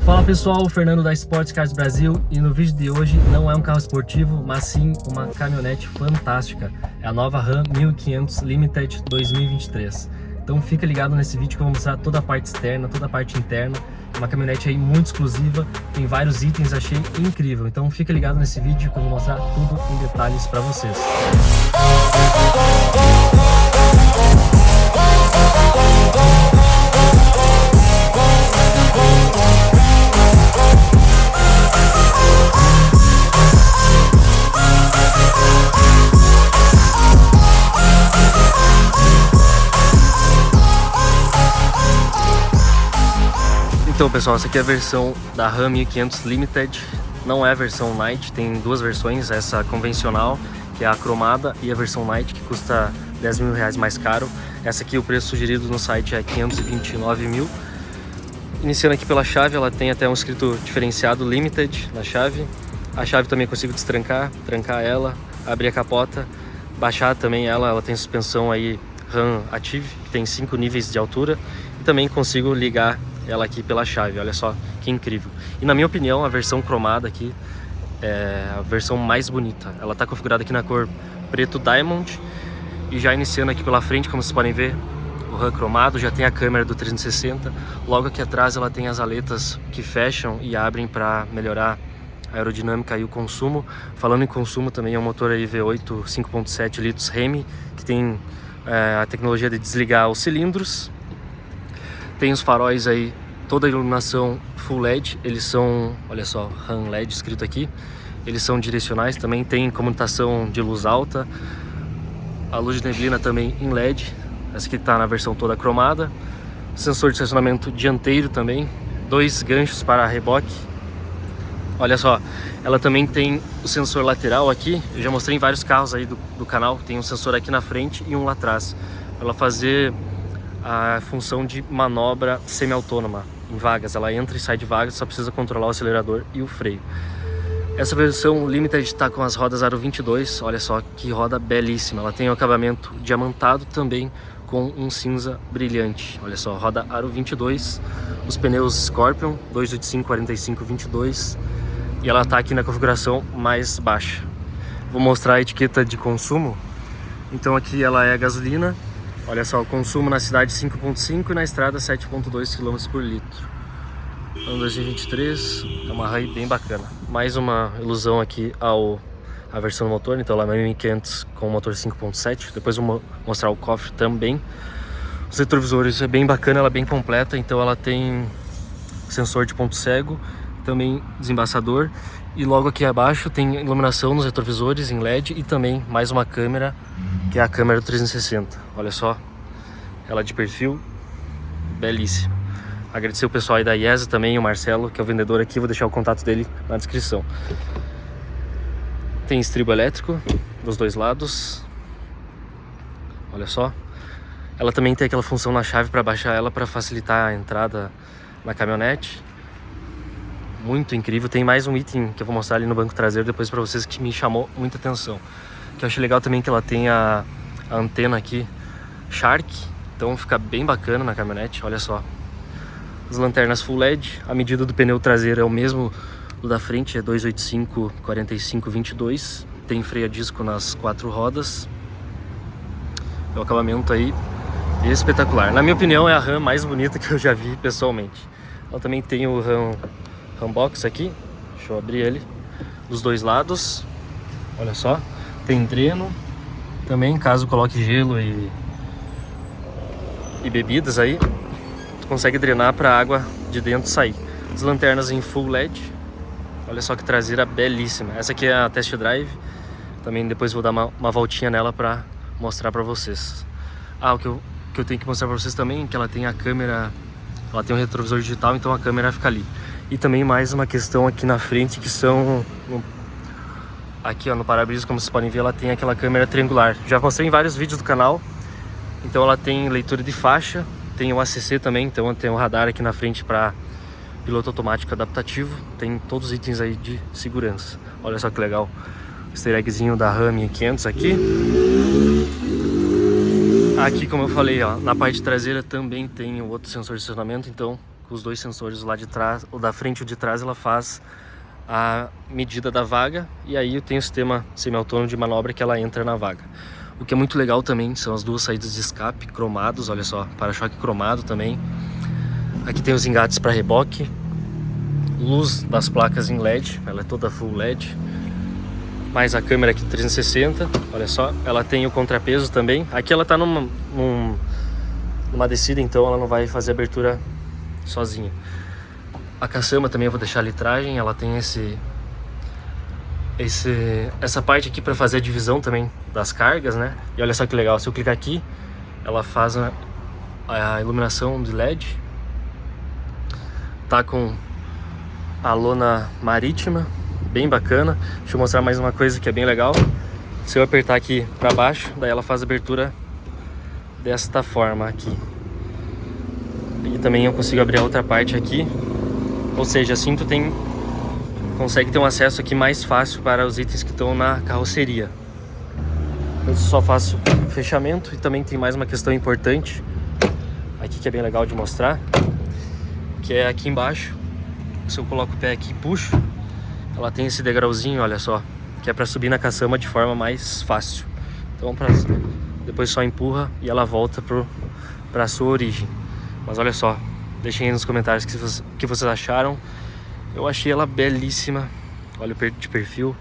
Fala pessoal, Fernando da Sports Cars Brasil, e no vídeo de hoje não é um carro esportivo, mas sim uma caminhonete fantástica. É a nova Ram 1500 Limited 2023. Então fica ligado nesse vídeo que eu vou mostrar toda a parte externa, toda a parte interna. Uma caminhonete aí muito exclusiva, tem vários itens, achei incrível. Então fica ligado nesse vídeo que eu vou mostrar tudo em detalhes para vocês. Então pessoal, essa aqui é a versão da Ram 1500 Limited, não é a versão Night, tem duas versões, essa convencional, que é a cromada, e a versão Night, que custa 10 mil reais mais caro. Essa aqui, o preço sugerido no site é 529 mil. Iniciando aqui pela chave, ela tem até um escrito diferenciado Limited na chave. A chave também eu consigo destrancar, trancar ela, abrir a capota, baixar também ela tem suspensão aí Ram Active, que tem 5 níveis de altura, e também consigo ligar ela aqui pela chave, olha só que incrível. E na minha opinião, a versão cromada aqui é a versão mais bonita. Ela está configurada aqui na cor preto Diamond, e já iniciando aqui pela frente, como vocês podem ver, o Ram cromado, já tem a câmera do 360. Logo aqui atrás ela tem as aletas que fecham e abrem para melhorar a aerodinâmica e o consumo. Falando em consumo, também é um motor aí V8 5.7 litros Hemi, que tem a tecnologia de desligar os cilindros. Tem os faróis aí, toda a iluminação Full LED, eles são, olha só, Ram LED escrito aqui, eles são direcionais, também tem comutação de luz alta, a luz de neblina também em LED, essa aqui está na versão toda cromada, sensor de estacionamento dianteiro também, 2 ganchos para reboque, olha só, ela também tem o sensor lateral aqui, eu já mostrei em vários carros aí do canal, tem um sensor aqui na frente e um lá atrás, para ela fazer a função de manobra semi-autônoma em vagas. Ela entra e sai de vagas, só precisa controlar o acelerador e o freio. Essa versão Limited está com as rodas Aro 22, olha só que roda belíssima. Ela tem o acabamento diamantado também com um cinza brilhante. Olha só, roda Aro 22, os pneus Scorpion 285/45/22, e ela está aqui na configuração mais baixa. Vou mostrar a etiqueta de consumo. Então aqui ela é gasolina. Olha só, o consumo na cidade 5.5 e na estrada 7.2 km por litro. Ano 2023, é uma Ram bem bacana. Mais uma ilusão aqui à versão do motor, então ela é 1500 com motor 5.7. Depois vou mostrar o cofre também. Os retrovisores é bem bacana, ela é bem completa, então ela tem sensor de ponto cego, também desembaçador. E logo aqui abaixo tem iluminação nos retrovisores em LED e também mais uma câmera, que é a câmera do 360. Olha só, ela de perfil, belíssima. Agradecer o pessoal aí da IESA também, o Marcelo, que é o vendedor aqui, vou deixar o contato dele na descrição. Tem estribo elétrico dos dois lados, olha só. Ela também tem aquela função na chave para baixar ela, para facilitar a entrada na caminhonete. Muito incrível. Tem mais um item que eu vou mostrar ali no banco traseiro depois para vocês, que me chamou muita atenção. Que eu achei legal também, que ela tem a antena aqui Shark, então fica bem bacana na caminhonete, olha só. As lanternas Full LED, a medida do pneu traseiro é o mesmo do da frente, é 285/45/22. Tem freio a disco nas 4 rodas. O acabamento aí espetacular. Na minha opinião é a Ram mais bonita que eu já vi pessoalmente. Ela também tem o Ram Box aqui, deixa eu abrir ele, dos dois lados, olha só, tem dreno também, caso coloque gelo e bebidas aí, tu consegue drenar para a água de dentro sair. As lanternas em Full LED, olha só que traseira belíssima. Essa aqui é a test drive, também depois vou dar uma voltinha nela para mostrar para vocês. O que eu tenho que mostrar para vocês também é que ela tem a câmera, ela tem um retrovisor digital, então a câmera fica ali. E também mais uma questão aqui na frente, que são aqui ó, no para-brisa, como vocês podem ver, ela tem aquela câmera triangular. Já mostrei em vários vídeos do canal. Então ela tem leitura de faixa, tem o ACC também, então tem um radar aqui na frente para piloto automático adaptativo. Tem todos os itens aí de segurança. Olha só que legal, easter eggzinho da Ram 1500 aqui. Aqui, como eu falei, ó, na parte traseira também tem o outro sensor de estacionamento, então com os dois sensores, o lá de trás, o da frente e o de trás, ela faz a medida da vaga, e aí eu tenho o sistema semi-autônomo de manobra que ela entra na vaga. O que é muito legal também são as duas saídas de escape cromados, olha só, para-choque cromado também. Aqui tem os engates para reboque, luz das placas em LED, ela é toda full LED. Mais a câmera aqui 360, olha só, ela tem o contrapeso também. Aqui ela tá numa descida, então ela não vai fazer abertura sozinha. A caçamba também eu vou deixar a litragem, ela tem essa parte aqui para fazer a divisão também das cargas, né? E olha só que legal, se eu clicar aqui, ela faz a iluminação de LED. Tá com a lona marítima, bem bacana. Deixa eu mostrar mais uma coisa que é bem legal. Se eu apertar aqui para baixo, daí ela faz a abertura desta forma aqui. E também eu consigo abrir a outra parte aqui. Ou seja, assim tu consegue ter um acesso aqui mais fácil para os itens que estão na carroceria. Eu só faço o fechamento. E também tem mais uma questão importante aqui que é bem legal de mostrar, que é aqui embaixo. Se eu coloco o pé aqui e puxo, ela tem esse degrauzinho, olha só, que é para subir na caçamba de forma mais fácil. Então depois só empurra e ela volta para a sua origem. Mas olha só, deixem aí nos comentários o que vocês acharam. Eu achei ela belíssima. Olha o de perfil.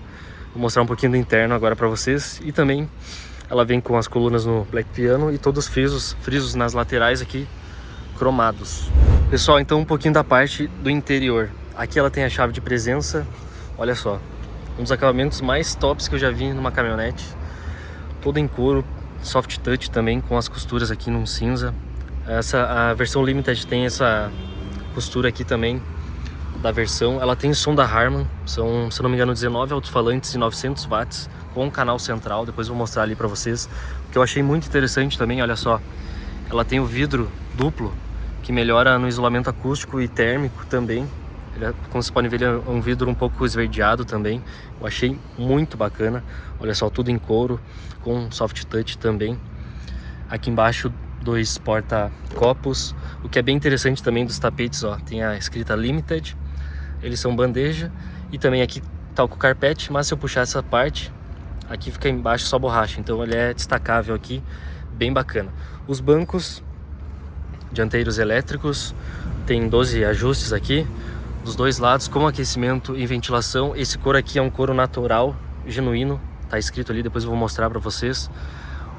Vou mostrar um pouquinho do interno agora para vocês. E também ela vem com as colunas no Black Piano e todos os frisos nas laterais aqui cromados. Pessoal, então um pouquinho da parte do interior. Aqui ela tem a chave de presença. Olha só, um dos acabamentos mais tops que eu já vi numa caminhonete. Todo em couro, soft touch também, com as costuras aqui num cinza. A versão Limited tem essa costura aqui também da versão. Ela tem som da Harman, são, se não me engano, 19 alto-falantes e 900 watts com um canal central. Depois eu vou mostrar ali para vocês. O que eu achei muito interessante também, olha só, ela tem o vidro duplo que melhora no isolamento acústico e térmico também. Como vocês podem ver, ele é um vidro um pouco esverdeado também. Eu achei muito bacana. Olha só, tudo em couro, com soft touch também. Aqui embaixo, dois porta-copos. O que é bem interessante também dos tapetes, ó, tem a escrita Limited. Eles são bandeja. E também aqui tá o carpete, mas se eu puxar essa parte, aqui fica embaixo só borracha. Então ele é destacável aqui, bem bacana. Os bancos dianteiros elétricos, tem 12 ajustes aqui dos dois lados, com aquecimento e ventilação. Esse couro aqui é um couro natural, genuíno, tá escrito ali, depois eu vou mostrar para vocês.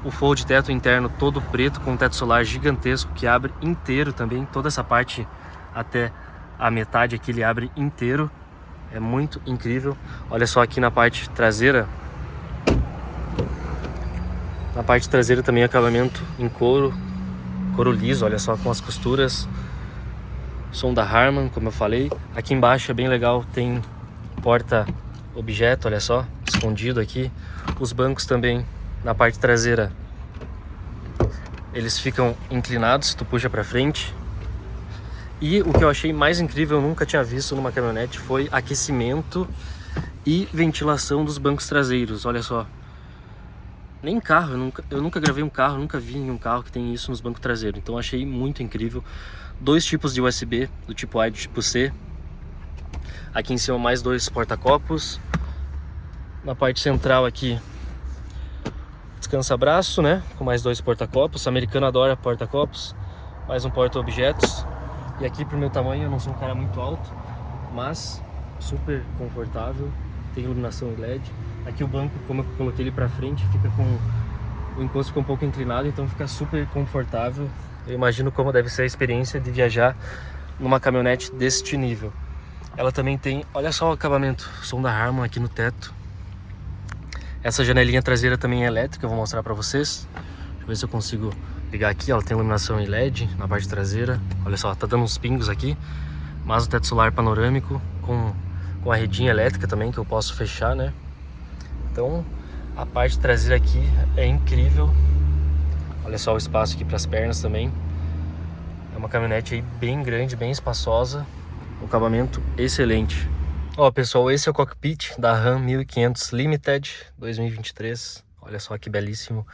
O forro de teto interno todo preto, com um teto solar gigantesco que abre inteiro também, toda essa parte até a metade aqui ele abre inteiro, é muito incrível. Olha só aqui na parte traseira, também acabamento em couro liso, olha só, com as costuras. Som da Harman, como eu falei. Aqui embaixo é bem legal, tem porta-objeto, olha só, escondido aqui. Os bancos também, na parte traseira, eles ficam inclinados, tu puxa pra frente. E o que eu achei mais incrível, eu nunca tinha visto numa caminhonete, foi aquecimento e ventilação dos bancos traseiros, olha só. Nem carro, eu nunca gravei um carro, nunca vi em um carro que tem isso nos bancos traseiros. Então achei muito incrível. Dois tipos de USB, do tipo A e do tipo C. Aqui em cima mais dois porta-copos. Na parte central aqui, descansa-braço, né? Com mais dois porta-copos. O americano adora porta-copos. Mais um porta-objetos. E aqui pro meu tamanho, eu não sou um cara muito alto, mas super confortável. Tem iluminação LED. Aqui o banco, como eu coloquei ele pra frente, fica com o encosto fica um pouco inclinado, então fica super confortável. Eu imagino como deve ser a experiência de viajar numa caminhonete deste nível. Ela também tem, olha só o acabamento, som da Harman aqui no teto. Essa janelinha traseira também é elétrica, eu vou mostrar pra vocês. Deixa eu ver se eu consigo ligar aqui, ela tem iluminação em LED na parte traseira. Olha só, tá dando uns pingos aqui, mas o teto solar panorâmico com a redinha elétrica também, que eu posso fechar, né? Então a parte traseira aqui é incrível. Olha só o espaço aqui para as pernas também. É uma caminhonete aí bem grande, bem espaçosa. O acabamento excelente. Ó pessoal, esse é o cockpit da Ram 1500 Limited 2023. Olha só que belíssimo.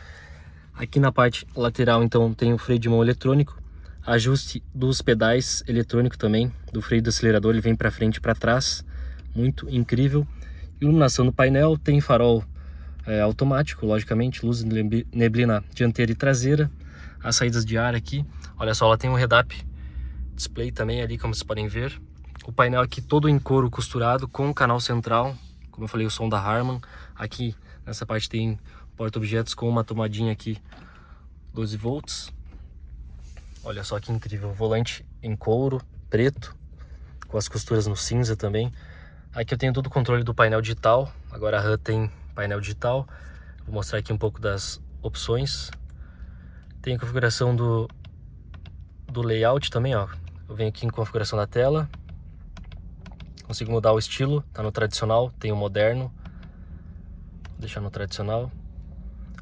Aqui na parte lateral então tem o freio de mão eletrônico. Ajuste dos pedais eletrônico também, do freio do acelerador, ele vem para frente e para trás, muito incrível. Iluminação do painel, tem farol automático, logicamente, luz de neblina dianteira e traseira. As saídas de ar aqui, olha só, ela tem um head-up display também ali, como vocês podem ver. O painel aqui todo em couro costurado com canal central, como eu falei, o som da Harman. Aqui nessa parte tem porta-objetos com uma tomadinha aqui 12 volts. Olha só que incrível, volante em couro preto, com as costuras no cinza também. Aqui eu tenho todo o controle do painel digital, agora a RAM tem painel digital. Vou mostrar aqui um pouco das opções. Tem a configuração do layout também, ó. Eu venho aqui em configuração da tela, consigo mudar o estilo, tá no tradicional, tem o moderno. Vou deixar no tradicional.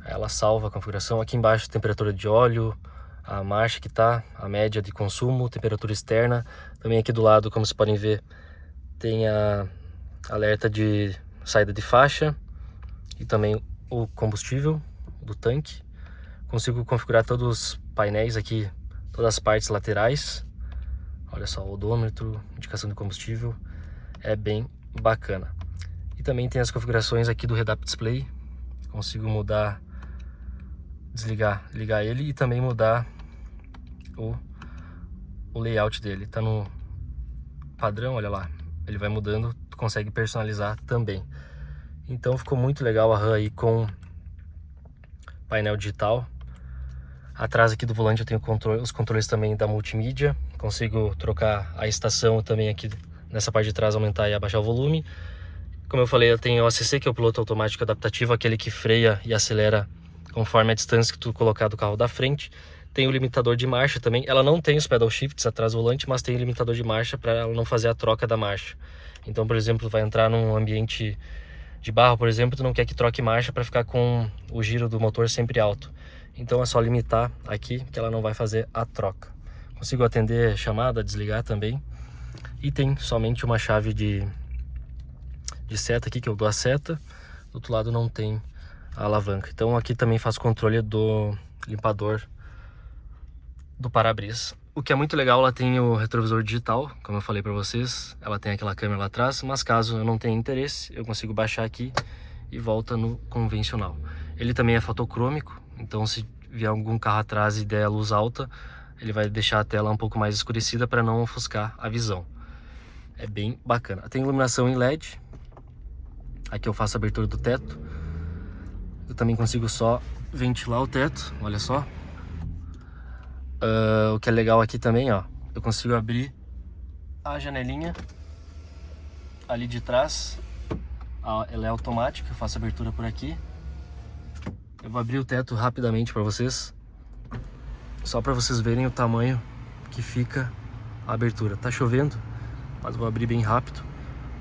Aí ela salva a configuração. Aqui embaixo temperatura de óleo, a marcha que tá, a média de consumo, temperatura externa. Também aqui do lado, como vocês podem ver, tem a alerta de saída de faixa e também o combustível do tanque. Consigo configurar todos os painéis aqui, todas as partes laterais. Olha só, o odômetro, indicação de combustível, é bem bacana. E também tem as configurações aqui do head-up display. Consigo mudar, desligar, ligar ele e também mudar o layout dele. Tá no padrão, olha lá, ele vai mudando, tu consegue personalizar também. Então ficou muito legal a RAM aí com painel digital. Atrás aqui do volante eu tenho os controles também da multimídia. Consigo trocar a estação também aqui nessa parte de trás, aumentar e abaixar o volume. Como eu falei, eu tenho o ACC, que é o piloto automático adaptativo, aquele que freia e acelera conforme a distância que tu colocar do carro da frente. Tem o limitador de marcha também. Ela não tem os pedal shifts atrás do volante, mas tem o limitador de marcha para ela não fazer a troca da marcha. Então, por exemplo, vai entrar num ambiente de barro, por exemplo, tu não quer que troque marcha para ficar com o giro do motor sempre alto. Então é só limitar aqui que ela não vai fazer a troca. Consigo atender chamada, desligar também. E tem somente uma chave de seta aqui, que eu dou a seta. Do outro lado não tem a alavanca. Então aqui também faço controle do limpador do para-brisa. O que é muito legal, ela tem o retrovisor digital, como eu falei para vocês. Ela tem aquela câmera lá atrás, mas caso eu não tenha interesse, eu consigo baixar aqui e volta no convencional. Ele também é fotocrômico, então se vier algum carro atrás e der a luz alta, ele vai deixar a tela um pouco mais escurecida para não ofuscar a visão. É bem bacana. Tem iluminação em LED. Aqui eu faço a abertura do teto. Eu também consigo só ventilar o teto, olha só. O que é legal aqui também, ó, eu consigo abrir a janelinha ali de trás. Ela é automática, eu faço a abertura por aqui. Eu vou abrir o teto rapidamente para vocês, só para vocês verem o tamanho que fica a abertura. Tá chovendo, mas vou abrir bem rápido,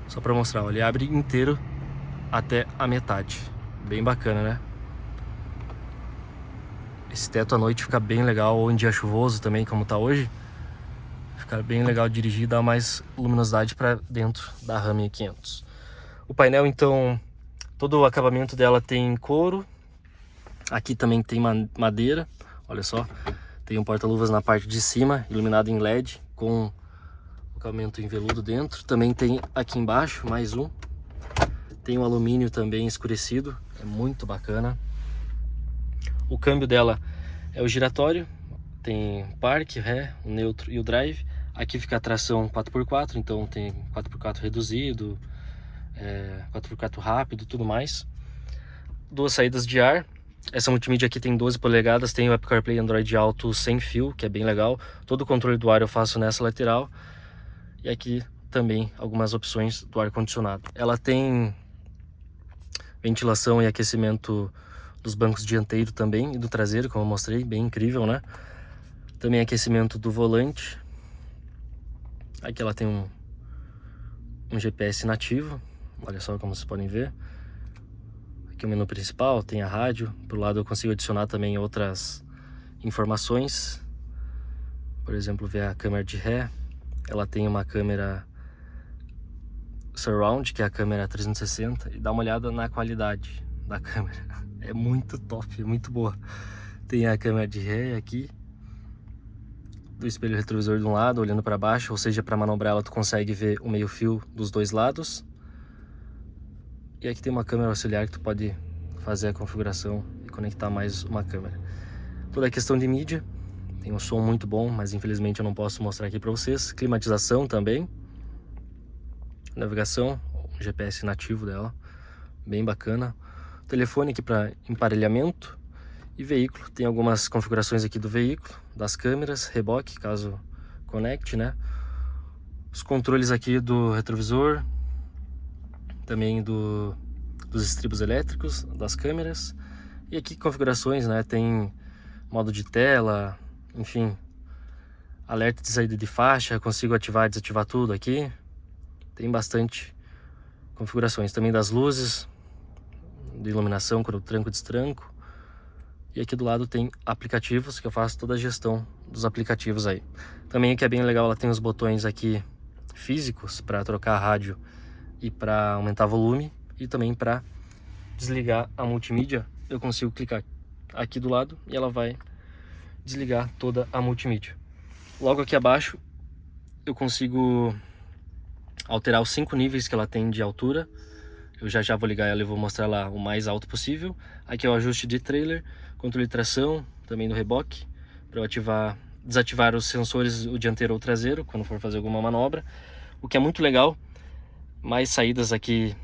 só para mostrar. Ele abre inteiro até a metade, bem bacana, né? Esse teto à noite fica bem legal, ou em dia chuvoso também, como tá hoje. Fica bem legal de dirigir e dá mais luminosidade para dentro da Ram 1500. O painel, então, todo o acabamento dela tem couro. Aqui também tem madeira, olha só. Tem um porta-luvas na parte de cima, iluminado em LED, com o acabamento em veludo dentro. Também tem aqui embaixo, mais um. Tem um alumínio também escurecido, é muito bacana. O câmbio dela é o giratório, tem parque, ré, o neutro e o drive. Aqui fica a tração 4x4, então tem 4x4 reduzido, 4x4 rápido, tudo mais. Duas saídas de ar. Essa multimídia aqui tem 12 polegadas, tem o Apple CarPlay Android Auto sem fio, que é bem legal. Todo o controle do ar eu faço nessa lateral. E aqui também algumas opções do ar-condicionado. Ela tem ventilação e aquecimento dos bancos dianteiro também e do traseiro, como eu mostrei, bem incrível, né? Também aquecimento do volante. Aqui ela tem um GPS nativo, olha só como vocês podem ver. Aqui o menu principal, tem a rádio, pro lado eu consigo adicionar também outras informações. Por exemplo, ver a câmera de ré. Ela tem uma câmera surround, que é a câmera 360, e dá uma olhada na qualidade da câmera. É muito top, é muito boa. Tem a câmera de ré aqui. do espelho retrovisor de um lado, olhando para baixo, ou seja, para manobrar ela tu consegue ver o meio fio dos dois lados. E aqui tem uma câmera auxiliar que tu pode fazer a configuração e conectar mais uma câmera. Toda a questão de mídia, tem um som muito bom, mas infelizmente eu não posso mostrar aqui para vocês. Climatização também, navegação, o GPS nativo dela, bem bacana. Telefone aqui para emparelhamento. E veículo, tem algumas configurações aqui do veículo, das câmeras, reboque, caso conecte, né? Os controles aqui do retrovisor, também dos estribos elétricos, das câmeras. E aqui configurações, né? Tem modo de tela, enfim, alerta de saída de faixa, consigo ativar e desativar tudo aqui. Tem bastante configurações, também das luzes, de iluminação, quando tranco e destranco. E aqui do lado tem aplicativos, que eu faço toda a gestão dos aplicativos aí. Também aqui é bem legal, ela tem os botões aqui físicos para trocar a rádio e para aumentar volume. E também para desligar a multimídia, eu consigo clicar aqui do lado e ela vai desligar toda a multimídia. Logo aqui abaixo eu consigo alterar os 5 níveis que ela tem de altura. Eu já vou ligar ela e vou mostrar lá o mais alto possível. Aqui é o ajuste de trailer, controle de tração, também do reboque, para eu desativar os sensores, o dianteiro ou o traseiro, quando for fazer alguma manobra. O que é muito legal, mais saídas aqui,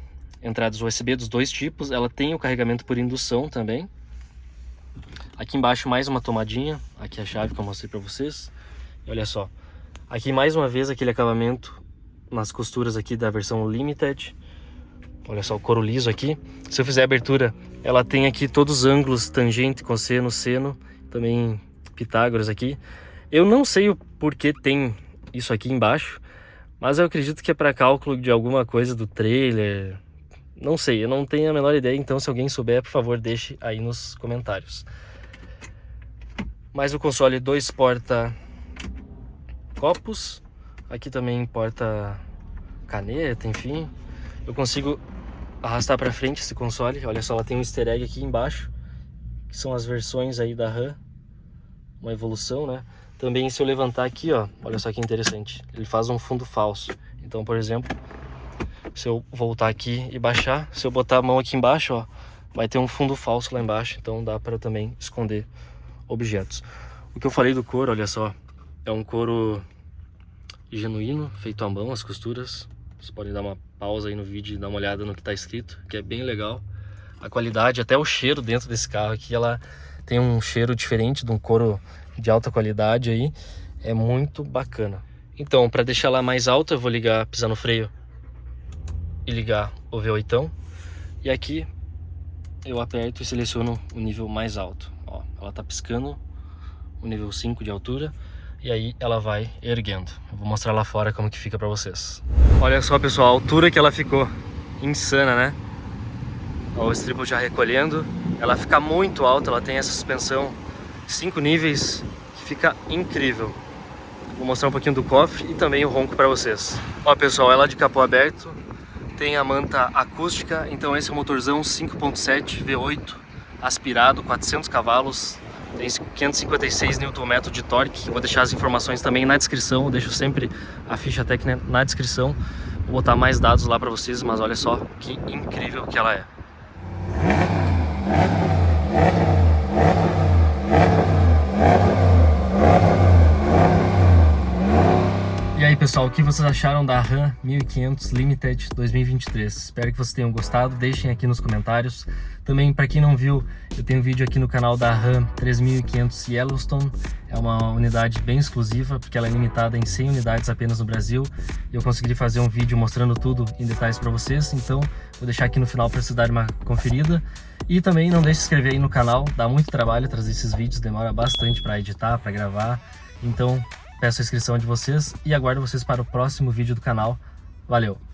entradas USB dos dois tipos. Ela tem o carregamento por indução também. Aqui embaixo mais uma tomadinha, aqui a chave que eu mostrei para vocês. E olha só, aqui mais uma vez aquele acabamento nas costuras aqui da versão Limited. Olha só o couro liso aqui. Se eu fizer a abertura, ela tem aqui todos os ângulos, tangente, cosseno, seno, também Pitágoras aqui. Eu não sei o porquê tem isso aqui embaixo, mas eu acredito que é para cálculo de alguma coisa do trailer. Não sei, eu não tenho a menor ideia, então se alguém souber, por favor, deixe aí nos comentários. Mais o console 2 porta-copos. Aqui também porta caneta, enfim. Eu consigo arrastar para frente esse console. Olha só, ela tem um easter egg aqui embaixo, que são as versões aí da RAM, uma evolução, né? Também se eu levantar aqui, ó, olha só que interessante, ele faz um fundo falso. Então, por exemplo, se eu voltar aqui e baixar, se eu botar a mão aqui embaixo, ó, vai ter um fundo falso lá embaixo, então dá para também esconder objetos. O que eu falei do couro, olha só, é um couro genuíno, feito à mão, as costuras. Vocês podem dar uma pausa aí no vídeo e dar uma olhada no que está escrito, que é bem legal. A qualidade, até o cheiro dentro desse carro aqui, ela tem um cheiro diferente de um couro de alta qualidade aí. É muito bacana. Então, para deixar ela mais alta, eu vou pisar no freio e ligar o V8. E aqui eu aperto e seleciono o nível mais alto. Ó, ela tá piscando o nível 5 de altura. E aí ela vai erguendo. Eu vou mostrar lá fora como que fica pra vocês. Olha só, pessoal, a altura que ela ficou. Insana, né? Ó, o estribo já recolhendo. Ela fica muito alta, ela tem essa suspensão 5 níveis, que fica incrível. Vou mostrar um pouquinho do cofre e também o ronco pra vocês. Ó, pessoal, ela de capô aberto. Tem a manta acústica. Então esse é o motorzão 5.7 V8 aspirado, 400 cavalos. Tem 556 Nm de torque. Vou deixar as informações também na descrição. Eu deixo sempre a ficha técnica na descrição. Vou botar mais dados lá para vocês, mas olha só que incrível que ela é. E aí, pessoal, o que vocês acharam da Ram 1500 Limited 2023? Espero que vocês tenham gostado, deixem aqui nos comentários. Também, para quem não viu, eu tenho um vídeo aqui no canal da Ram 3500 Yellowstone. É uma unidade bem exclusiva, porque ela é limitada em 100 unidades apenas no Brasil. E eu consegui fazer um vídeo mostrando tudo em detalhes para vocês, então vou deixar aqui no final para vocês darem uma conferida. E também não deixe de se inscrever aí no canal, dá muito trabalho trazer esses vídeos, demora bastante para editar, para gravar. Então, peço a inscrição de vocês e aguardo vocês para o próximo vídeo do canal. Valeu!